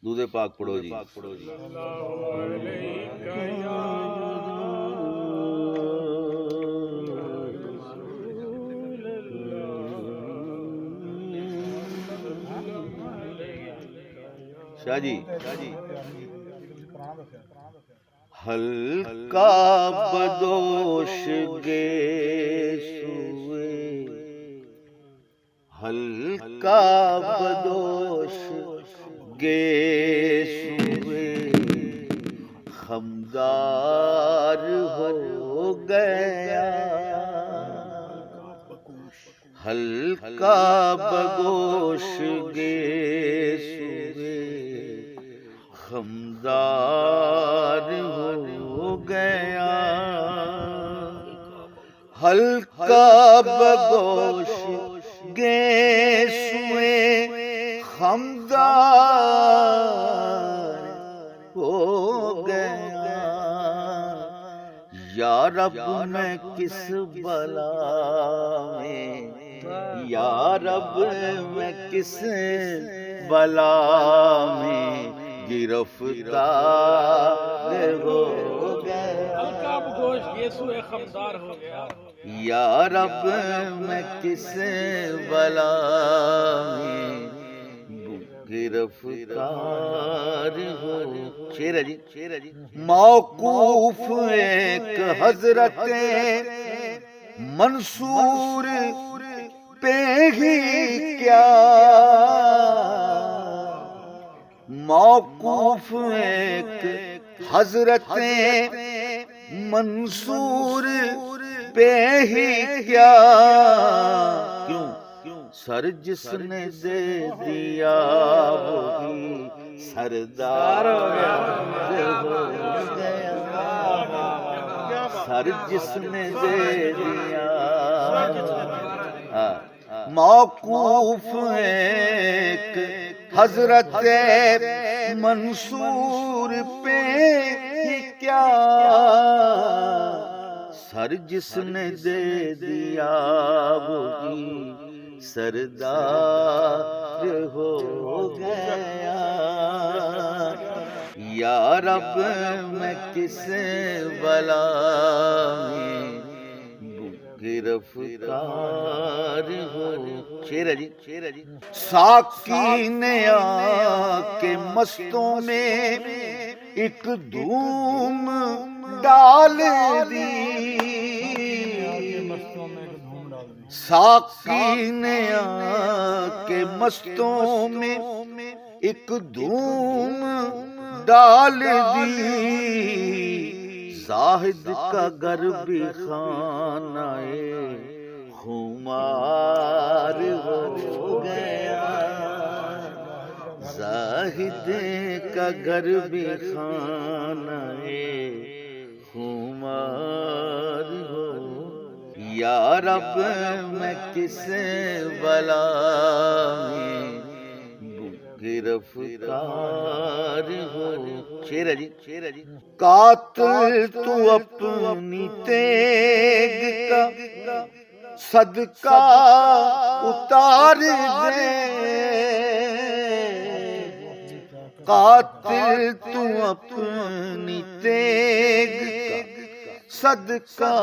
درود پاک پڑھو جی۔ شاہ جی ہلکا بدوش گے سوئے، ہلکا بدوش گے سوئے، خمدار ہو گیا، ہلکا بگوش گے سوئے، خمدار ہو گیا، ہلکا بگوش گے سوئے، خمدار ہو گیا، یا رب میں کس بلا میں، یا رب میں کس بلا میں گرفتار ہو گیا، ہلکا بگوش یسوع خمدار ہو گیا، یا رب میں کس بلا میں گرفتار ہو۔ شعر ہے جی۔ موقوف ایک حضرت منصور پہ ہی کیا، موقوف ایک حضرت منصور پہ ہی کیا، کیوں سر جس نے دے دیا وہی سردار ہو گیا، سر جس نے دے دیا، موقوف ایک حضرت منصور پہ ہی کیا، سر جس نے دے دیا وہی سردار ہو گیا، یا رب میں کس بلا میں گرفتار ہو۔ شعر ہے جی۔ ساقی نے آ کے مستوں میں ایک دھوم ڈال دی، ساقی نے آ کے مستوں میں ایک دھوم ڈال دی، زاہد کا گھر بھی خانہ خمار ہو گیا، زاہد کا گھر بھی خانہ خمار ہو، یا رب میں کس بلا میں گرفتار ہو۔ شعر ہے جی۔ قاتل تو اپنی تیگ کا صدقہ اتار دے، قاتل تو اپنی تیگ کا صدقہ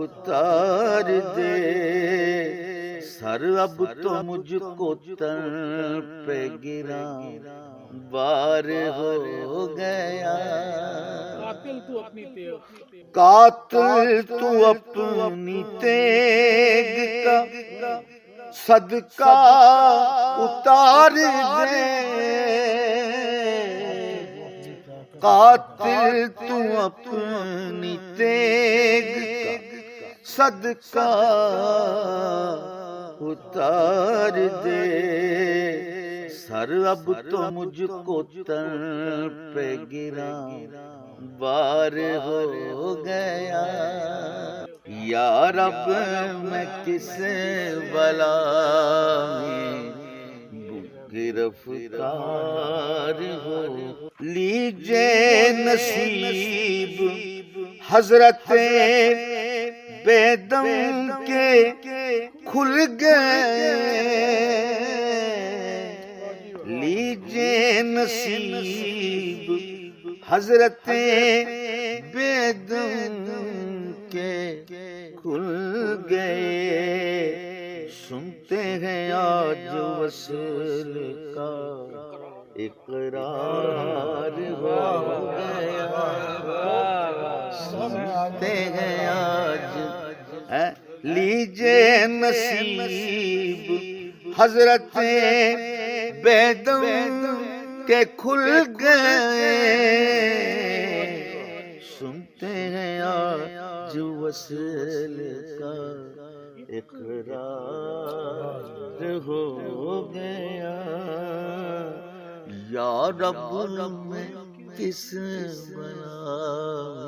اتار دے، سر اب تو مجھ کو تن پہ گرا بار ہو گیا، قاتل تو اپنی تیغ، قاتل تو اپنی تیگ کا صدقہ اتار دے، قاتل تو اپنی تیگ کا صدقہ اتار دے، سر اب تو مجھ کو تن پہ گرا بار ہو گیا، یا رب میں کس بلا میں گرفتار ہو۔ لیجے نصیب حضرت بیدم کے کھل گئے، لیجے نصیب حضرت بیدم کے کھل گئے، سنتے ہیں آج وصل کا اقرار ہو گیا، سنتے ہیں آج لیجے نصیب حضرت بیدم کے کھل گئے، سنتے ہیں آج وصل کا اقرار ہو گیا۔ یا رب میں کس بیان